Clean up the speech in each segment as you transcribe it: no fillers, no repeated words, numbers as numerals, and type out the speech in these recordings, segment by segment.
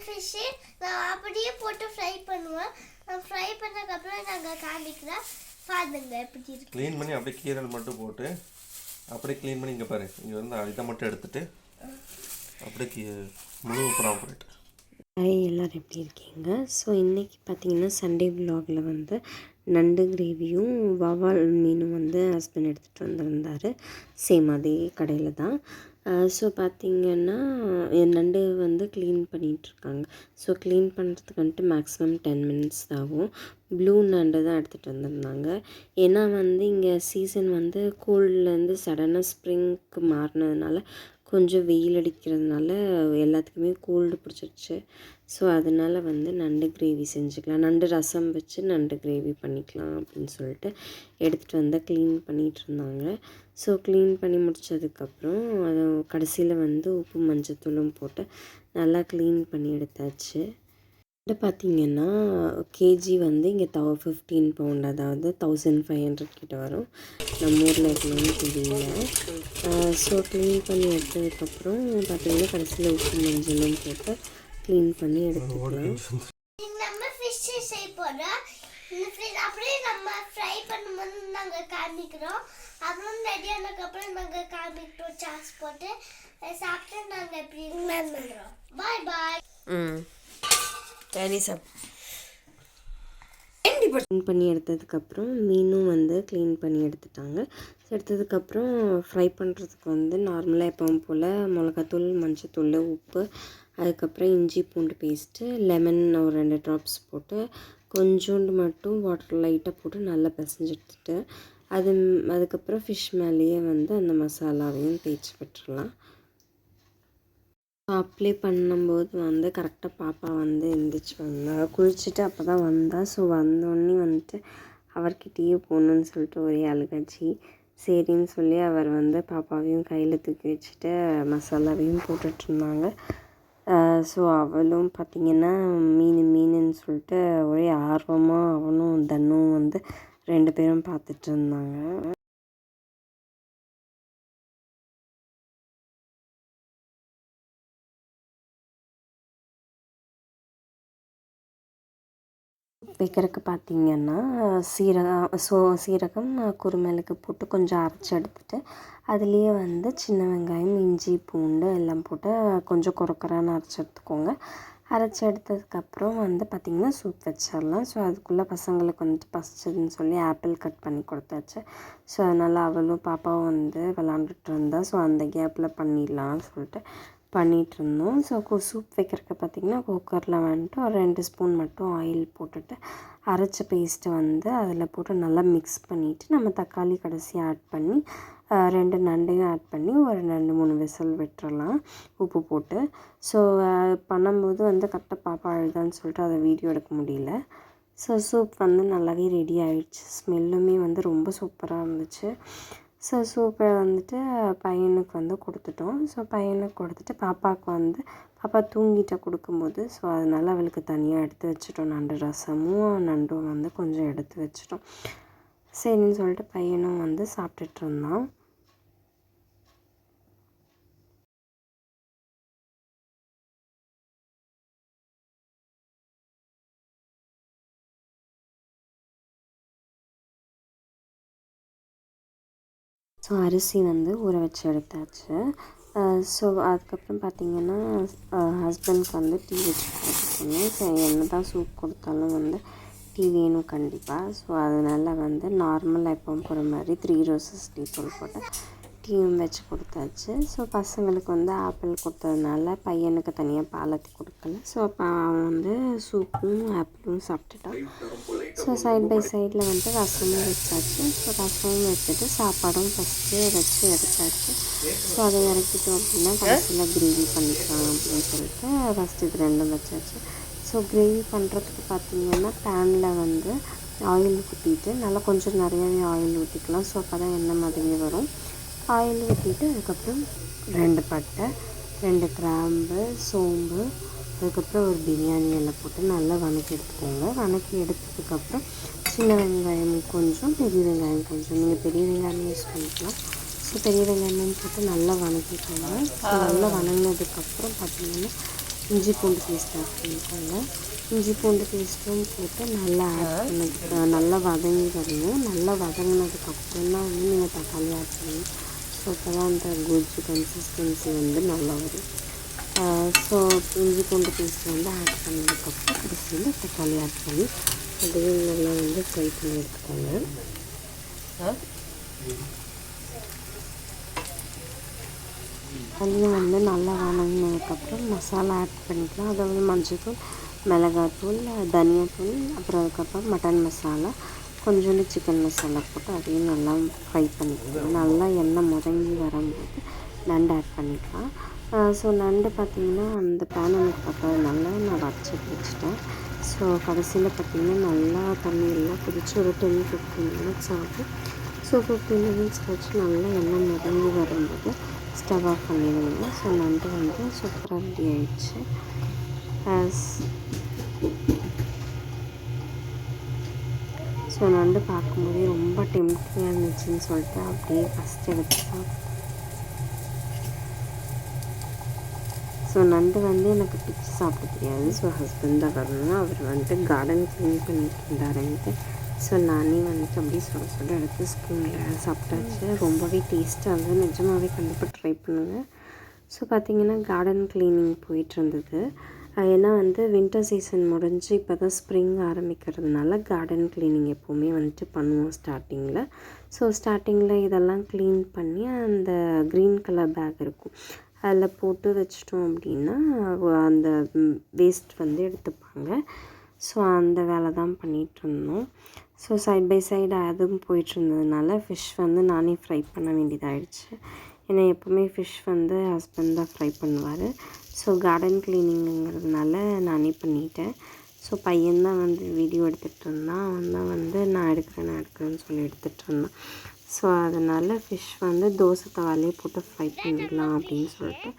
Fish நான் அப்படியே போட்டு ஃப்ரை பண்ணுவேன். நான் ஃப்ரை பண்ணதுக்கு அப்புறம் நாங்க காமிக்கிறேன். பாருங்க எப்படி இருக்கு. க்ளீன் பண்ணி அப்படியே கீரல் மட்டும் போட்டு அப்படியே க்ளீன் பண்ணி இங்க பாரு. இங்க வந்து இத மட்டும் எடுத்துட்டு அப்படியே முழு ப்ராப்பர்ட். ஹாய் எல்லோரும் எப்படி இருக்கீங்க? ஸோ இன்றைக்கி பார்த்தீங்கன்னா சண்டே விலாகில் வந்து நண்டு கிரேவியும் வவால் மீனும் வந்து ஹஸ்பண்ட் எடுத்துகிட்டு வந்திருந்தார். சேம் அதே கடையில் தான். ஸோ பார்த்திங்கன்னா நண்டு வந்து க்ளீன் பண்ணிகிட்ருக்காங்க. ஸோ க்ளீன் பண்ணுறதுக்கு வந்துட்டு மேக்ஸிமம் 10 மினிட்ஸ் ஆகும். ப்ளூ நண்டு தான் எடுத்துகிட்டு வந்திருந்தாங்க. ஏன்னா வந்து இங்கே சீசன் வந்து கூல்லேருந்து சடனாக ஸ்ப்ரிங்க்கு மாறினதுனால கொஞ்சம் வெயில் அடிக்கிறதுனால எல்லாத்துக்குமே கோல்டு பிடிச்சிருச்சு. ஸோ அதனால் வந்து நண்டு கிரேவி செஞ்சுக்கலாம், நண்டு ரசம் வச்சு நண்டு கிரேவி பண்ணிக்கலாம் அப்படின்னு சொல்லிட்டு எடுத்துகிட்டு வந்து க்ளீன் பண்ணிகிட்டு இருந்தாங்க. ஸோ க்ளீன் பண்ணி முடித்ததுக்கப்புறம் அதை கடைசியில் வந்து உப்பு மஞ்சத்தூளும் போட்டு நல்லா க்ளீன் பண்ணி எடுத்தாச்சு. பார்த்திங்கன்னா கேஜி வந்து இங்கே 15 பவுண்ட், அதாவது 1500 கிட்ட வரும். நம்ம ஊரில் இருக்கணும்னு தெரியல. ஸோ க்ளீன் பண்ணி எடுத்ததுக்கப்புறம் பார்த்திங்கன்னா கடைசியில் உப்பு மஞ்சளும் போட்டு க்ளீன் பண்ணி எடுத்துக்கலாம். நம்ம ஃபிஷ் செய்ய போகிறோம். இந்த ஃபிஷ் அப்படியே நம்ம ஃப்ரை பண்ணும்போது நாங்கள் காமிக்கிறோம். அப்புறம் ரெடியானதுக்கப்புறம் நாங்கள் காமிக்கிறோம். சாஸ் போட்டு சாப்பிட்டு நாங்கள் எப்படி பண்ணுறோம். பாய் பாய். க்ளீன் பண்ணி எடுத்ததுக்கப்புறம் மீனும் வந்து க்ளீன் பண்ணி எடுத்துட்டாங்க. எடுத்ததுக்கப்புறம் ஃப்ரை பண்ணுறதுக்கு வந்து நார்மலாக எப்பவும் போல் மிளகாத்தூள், மஞ்சத்தூள், உப்பு, அதுக்கப்புறம் இஞ்சி பூண்டு பேஸ்ட்டு, லெமன் ஒரு 2 ட்ராப்ஸ் போட்டு கொஞ்சோண்டு மட்டும் வாட்டர் லைட்டாக போட்டு நல்லா பிசைஞ்சு எடுத்துட்டு அதுக்கப்புறம் ஃபிஷ் மேலேயே வந்து அந்த மசாலாவையும் தேய்ச்சி விட்டுறலாம். அப்ளை பண்ணும்போது வந்து கரெக்டாக பாப்பா வந்து எழுந்திரிச்சு வந்தா, குளிச்சுட்டு அப்போ தான் வந்தாள். ஸோ வந்தோடனே வந்துட்டு அவர்கிட்டயே போகணுன்னு சொல்லிட்டு ஒரே அழுகாச்சி. சரின்னு சொல்லி அவர் வந்து பாப்பாவையும் கையில் தூக்கி வச்சுட்டு மசாலாவையும் போட்டுட்ருந்தாங்க. ஸோ அவளும் பார்த்திங்கன்னா மீனுன்னு சொல்லிட்டு ஒரே ஆர்வமாக அவனும் தன்னும் வந்து 2 பேரும் பார்த்துட்டு இருந்தாங்க. வைக்கிறதுக்கு பார்த்திங்கன்னா சீரகம் குருமிளகு போட்டு கொஞ்சம் அரைச்சி எடுத்துகிட்டு அதுலேயே வந்து சின்ன வெங்காயம், இஞ்சி, பூண்டு எல்லாம் போட்டு கொஞ்சம் குறக்குறான்னு அரைச்சி எடுத்துக்கோங்க. அரைச்சி எடுத்ததுக்கப்புறம் வந்து பார்த்திங்கன்னா சூப் வச்சிடலாம். ஸோ அதுக்குள்ளே பசங்களுக்கு வந்துட்டு பசிச்சதுன்னு சொல்லி ஆப்பிள் கட் பண்ணி கொடுத்தாச்சு. ஸோ அதனால் அவளும் பாப்பாவும் வந்து விளாண்டுட்டு இருந்தா. ஸோ அந்த கேப்பில் பண்ணிடலாம்னு சொல்லிட்டு பண்ணிகிட்ருந்தோம். ஸோ சூப் வைக்கிறதுக்கு பார்த்திங்கன்னா குக்கரில் வந்துட்டு ஒரு 2 ஸ்பூன் மட்டும் ஆயில் போட்டுட்டு அரைச்ச பேஸ்ட்டை வந்து அதில் போட்டு நல்லா மிக்ஸ் பண்ணிவிட்டு நம்ம தக்காளி கடைசியாக ஆட் பண்ணி 2 நண்டையும் ஆட் பண்ணி ஒரு 2-3 விசில் விட்டுறலாம் உப்பு போட்டு. ஸோ பண்ணும்போது வந்து கரெக்டாக பாப்பா அழுதான்னு சொல்லிட்டு அதை வீடியோ எடுக்க முடியல. ஸோ சூப் வந்து நல்லாவே ரெடி ஆகிடுச்சு. ஸ்மெல்லுமே வந்து ரொம்ப சூப்பராக இருந்துச்சு. ஸோ சூப்பை வந்துட்டு பையனுக்கு வந்து கொடுத்துட்டோம். ஸோ பையனுக்கு கொடுத்துட்டு பாப்பாவுக்கு வந்து பாப்பா தூங்கிட்ட கொடுக்கும்போது ஸோ அதனால் அவளுக்கு தனியாக எடுத்து வச்சுட்டோம். நண்டு ரசமும் நண்டும் வந்து கொஞ்சம் எடுத்து வச்சிட்டோம். சரின்னு சொல்லிட்டு பையனும் வந்து சாப்பிட்டுட்டு இருந்தான். ஸோ அரிசி வந்து ஊற வச்சு எடுத்தாச்சு. ஸோ அதுக்கப்புறம் பார்த்திங்கன்னா ஹஸ்பண்ட்க்கு வந்து டீ வச்சு கொடுத்துருக்கணும். ஸோ என்ன தான் சூப் கொடுத்தாலும் வந்து டீ வேணும் கண்டிப்பாக. ஸோ அதனால் வந்து நார்மலாக எப்பவும் போகிற மாதிரி 3 ரோசஸ் டீ தூள் போட்டு டீயும் வச்சு கொடுத்தாச்சு. ஸோ பசங்களுக்கு வந்து ஆப்பிள் கொடுத்ததுனால பையனுக்கு தனியாக பாலத்தி கொடுக்கல. ஸோ அப்போ அவன் வந்து சூப்பும் ஆப்பிளும் சாப்பிட்டுட்டான். ஸோ சைட் பை சைடில் வந்து ரசமும் வச்சாச்சு. ஸோ ரசமும் வச்சுட்டு சாப்பாடும் ஃபஸ்ட்டு வச்சு எடுத்தாச்சு. ஸோ அதை இறக்கிட்டோம் அப்படின்னா கடைசியில் கிரேவி பண்ணிக்கலாம் அப்படின்னு சொல்லிட்டு ஃபஸ்ட்டு இது 2ம் வச்சாச்சு. ஸோ கிரேவி பண்ணுறதுக்கு பார்த்திங்கன்னா பேனில் வந்து ஆயில் ஊற்றிட்டு நல்லா கொஞ்சம் நிறையாவே ஆயில் ஊற்றிக்கலாம். ஸோ அப்போ தான் எண்ணெய் மாதிரி வரும். ஆயில் ஊற்றிட்டு அதுக்கப்புறம் 2 பட்டை, 2 கிராம்பு, சோம்பு, அதுக்கப்புறம் ஒரு பிரியாணி இலை போட்டு நல்லா வதக்கி எடுத்துக்கோங்க. வதக்கி எடுத்ததுக்கப்புறம் சின்ன வெங்காயம் கொஞ்சம், பெரிய வெங்காயம் கொஞ்சம், நீங்கள் பெரிய வெங்காயம் யூஸ் பண்ணிக்கலாம். ஸோ பெரிய வெங்காயமும் போட்டு நல்லா வதக்கிக்கோங்க. ஸோ நல்லா வதங்கினதுக்கப்புறம் பார்த்திங்கன்னா இஞ்சி பூண்டு பேஸ்ட் ஆட் பண்ணிக்கோங்க. இஞ்சி பூண்டு பேஸ்ட்டும் போட்டு நல்லா ஆட் பண்ணி நல்லா வதங்கி வரணும். நல்லா வதங்கினதுக்கப்புறம் தான் வந்து நீங்கள் தக்காளி ஆட் பண்ணணும். ஸோ அப்போ தான் அந்த குஜ்ஜு கன்சிஸ்டன்சி வந்து நல்லா வரும். ஸோ இஞ்சி பூண்டு பேஸ்ட் வந்து ஆட் பண்ணதுக்கப்புறம் கடைசியில் தக்காளி ஆட் பண்ணி அதையும் நல்லா வந்து ஃப்ரை பண்ணி எடுத்துக்கோங்க. அதுலேயும் வந்து நல்லா வதங்கினதுக்கப்புறம் மசாலா ஆட் பண்ணிக்கலாம். அதாவது மஞ்சள்தூள், மிளகாத்தூள், தனியாத்தூள், அப்புறம் அதுக்கப்புறம் மட்டன் மசாலா, கொஞ்சோண்டு சிக்கன் மசாலா போட்டு அதையும் நல்லா ஃப்ரை பண்ணிக்கலாம். நல்லா எண்ணெய் முதங்கி வரும்போது நண்டு ஆட் பண்ணிக்கலாம். ஸோ நண்டு பார்த்திங்கன்னா அந்த பேன் எனக்கு பத்தாதனால நான் வச்சு வச்சுட்டேன். ஸோ கடைசியில் பார்த்திங்கன்னா நல்லா தண்ணி எல்லாம் கொதிச்சு ஒரு 10-15 மினிட்ஸ் ஆகும். ஸோ 15 மினிட்ஸ் கழிச்சு நல்லா எண்ணெய் முதங்கி வரும்போது ஸ்டவ் ஆஃப் பண்ணிடுங்க. ஸோ நண்டு வந்து சூப்பராக ரெடி ஆயிடுச்சு. ஸோ நண்டு பார்க்கும்போதே ரொம்ப டெம்ப்டிங்காக இருந்துச்சுன்னு சொல்லிட்டு அப்படியே ஃபஸ்ட் எடுத்து சாப்பிட்டேன். ஸோ நண்டு வந்து எனக்கு பிச்சு சாப்பிட தெரியாது. ஸோ ஹஸ்பண்ட் தான் வரணும். அவர் வந்துட்டு கார்டன் க்ளீன் பண்ணிட்டு இருந்தாருன்ட்டு ஸோ நானே வந்துட்டு அப்படியே சுட எடுத்து ஸ்பூனில் சாப்பிட்டாச்சு. ரொம்பவே டேஸ்ட்டாக இருந்தது. நிஜமாகவே கண்டிப்பாக ட்ரை பண்ணுங்கள். ஸோ பார்த்திங்கன்னா கார்டன் க்ளீனிங் போயிட்டுருந்தது. ஏன்னா வந்து வின்டர் சீசன் முடிஞ்சு இப்போ தான் ஸ்ப்ரிங் ஆரம்பிக்கிறதுனால கார்டன் க்ளீனிங் எப்போவுமே வந்துட்டு பண்ணுவோம் ஸ்டார்டிங்கில். ஸோ ஸ்டார்டிங்கில் இதெல்லாம் க்ளீன் பண்ணி அந்த க்ரீன் கலர் பேக் இருக்கும் அதில் போட்டு வச்சிட்டோம் அப்படின்னா அந்த வேஸ்ட் வந்து எடுத்துப்பாங்க. ஸோ அந்த வேலை தான் பண்ணிகிட்ருந்தோம். ஸோ சைட் பை சைடு அதுவும் போயிட்டுருந்ததுனால ஃபிஷ் வந்து நானே ஃப்ரை பண்ண வேண்டியதாகிடுச்சு. ஏன்னா எப்போவுமே ஃபிஷ் வந்து ஹஸ்பண்ட் தான் ஃப்ரை பண்ணுவார். ஸோ கார்டன் க்ளீனிங்கிறதுனால நானே பண்ணிட்டேன். ஸோ பையன்தான் வந்து வீடியோ எடுத்துகிட்டு இருந்தான். அவன் தான் வந்து நான் எடுக்கிறேன்னு சொல்லி எடுத்துகிட்டு இருந்தான். ஸோ அதனால் ஃபிஷ் வந்து தோசை தவாலே போட்டு ஃப்ரை பண்ணிடலாம் அப்படின்னு சொல்லிட்டு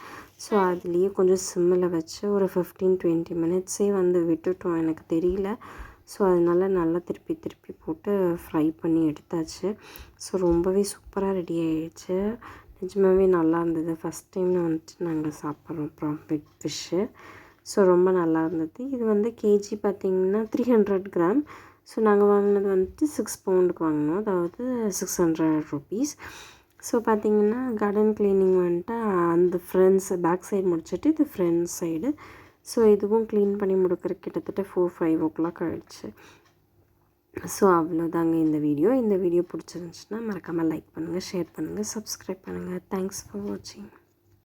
ஸோ அதுலேயே கொஞ்சம் சிம்மில் வச்சு ஒரு 15-20 மினிட்ஸே வந்து விட்டுட்டோம். எனக்கு தெரியல. ஸோ அதனால் நல்லா திருப்பி போட்டு ஃப்ரை பண்ணி எடுத்தாச்சு. ஸோ ரொம்பவே சூப்பராக ரெடி ஆகிடுச்சு. நிஜமாகவே நல்லா இருந்தது. ஃபஸ்ட் டைம் வந்துட்டு நாங்கள் சாப்பிட்றோம் பாம்ஃப்ரெட் ஃபிஷ்ஷு. ஸோ ரொம்ப நல்லா இருந்தது. இது வந்து கேஜி பார்த்திங்கன்னா 300 கிராம். ஸோ நாங்கள் வாங்கினது வந்துட்டு 6 பவுண்டுக்கு வாங்கினோம். அதாவது 600 ருபீஸ். ஸோ பார்த்திங்கன்னா கார்டன் க்ளீனிங் வந்துட்டு அந்த ஃப்ரண்ட்ஸ் பேக் சைடு முடிச்சுட்டு இது ஃப்ரண்ட் சைடு. ஸோ இதுவும் க்ளீன் பண்ணி முடிக்கிறதுக்கு கிட்டத்தட்ட 4-5 o'clock ஆகிடுச்சு. ஸோ அவ்வளோதாங்க இந்த வீடியோ பிடிச்சிருந்துச்சுன்னா மறக்காமல் லைக் பண்ணுங்கள், ஷேர் பண்ணுங்கள், சப்ஸ்கிரைப் பண்ணுங்கள். தேங்க்ஸ் ஃபார் வாட்சிங்.